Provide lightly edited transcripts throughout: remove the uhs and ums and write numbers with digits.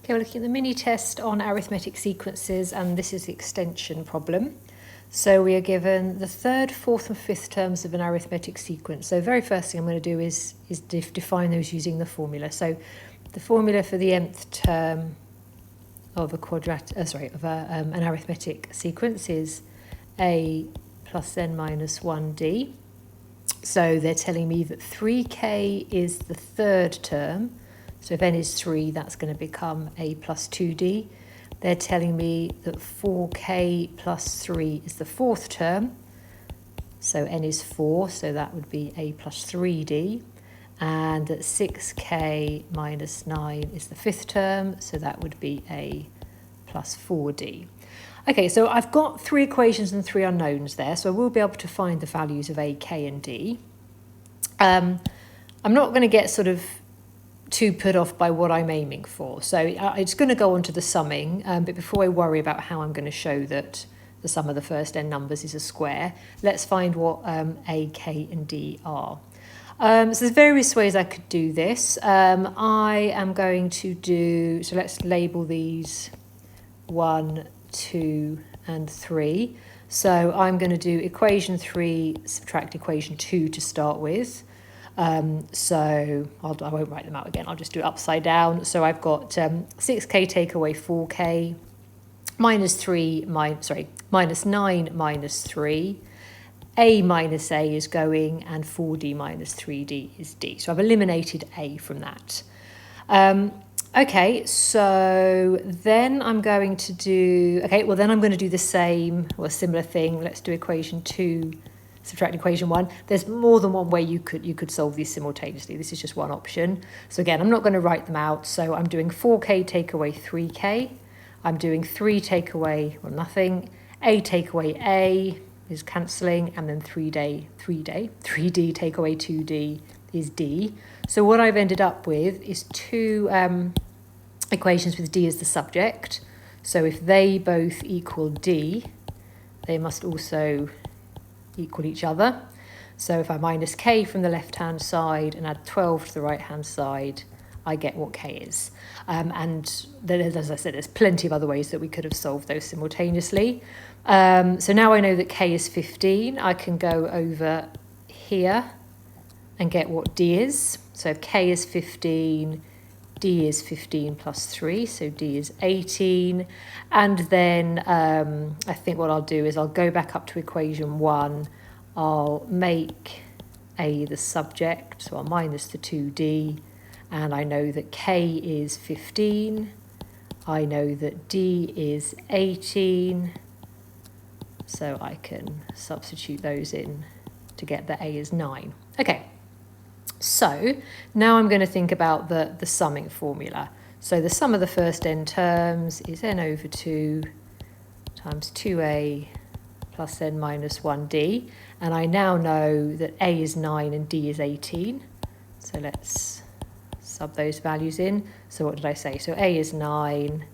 Okay, we're looking at the mini test on arithmetic sequences, and this is the extension problem. So we are given the third, fourth and fifth terms of an arithmetic sequence. So the very first thing I'm going to do is define those using the formula. So the formula for the nth term of an arithmetic sequence is a plus n minus 1d. So they're telling me that 3k is the third term. So if n is 3, that's going to become a plus 2d. They're telling me that 4k plus 3 is the fourth term. So n is 4, so that would be a plus 3d. And that 6k minus 9 is the fifth term, so that would be a plus 4d. Okay, so I've got three equations and three unknowns there, so I will be able to find the values of a, k and d. I'm not going to get sort of too put off by what I'm aiming for. So it's going to go on to the summing, but before I worry about how I'm going to show that the sum of the first n numbers is a square, let's find what a, k and d are. So there's various ways I could do this. I am going to do, so let's label these 1, 2 and 3. So I'm going to do equation 3 subtract equation 2 to start with. So I won't write them out again, I'll just do it upside down. So I've got 6k take away 4k, minus 9 minus 3, a minus a is going, and 4d minus 3d is d. So I've eliminated a from that. Okay, so then I'm going to do, the same or a similar thing. Let's do equation 2 subtract equation 1. There's more than one way you could solve these simultaneously. This is just one option. So again, I'm not going to write them out. So I'm doing 4k take away 3k. I'm doing 3 take away, well, nothing. A take away a is cancelling, and then 3d take away 2d is d. So what I've ended up with is two equations with d as the subject. So if they both equal d, they must also equal each other. So if I minus k from the left hand side and add 12 to the right hand side, I get what k is. And then, as I said, there's plenty of other ways that we could have solved those simultaneously. So now I know that k is 15. I can go over here and get what d is. So if k is 15, d is 15 plus 3, so d is 18. And then I think what I'll do is I'll go back up to equation 1. I'll make a the subject, so I'll minus the 2d. And I know that k is 15. I know that d is 18. So I can substitute those in to get that a is 9. Okay. So now I'm going to think about the summing formula. So the sum of the first n terms is n over 2 times 2a plus n minus 1d. And I now know that a is 9 and d is 18. So let's sub those values in. So what did I say? So a is 9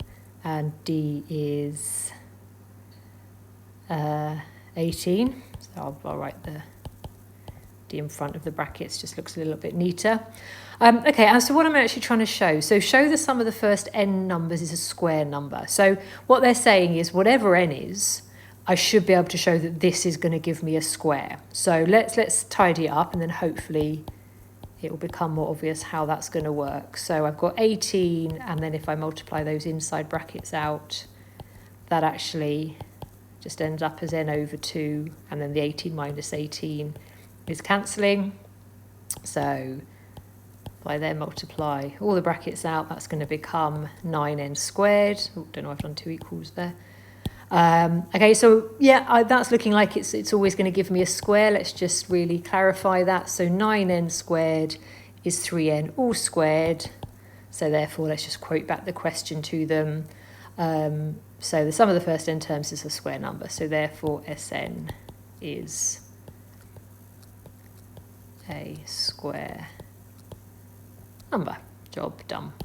and d is 18. So I'll write the in front of the brackets, just looks a little bit neater. Okay, and so what I'm actually trying to show, so show the sum of the first n numbers is a square number. So what they're saying is whatever n is, I should be able to show that this is going to give me a square. So let's tidy it up, and then hopefully it will become more obvious how that's going to work. So I've got 18, and then if I multiply those inside brackets out, that actually just ends up as n over 2, and then the 18 minus 18 is cancelling. So if I then multiply all the brackets out, that's going to become 9n squared. Oh, don't know, I've done 2 equals there. Okay, so yeah, that's looking like it's always going to give me a square. Let's just really clarify that. So 9n squared is 3n all squared. So therefore, let's just quote back the question to them. So the sum of the first n terms is a square number. So therefore, Sn is a square number. Job done.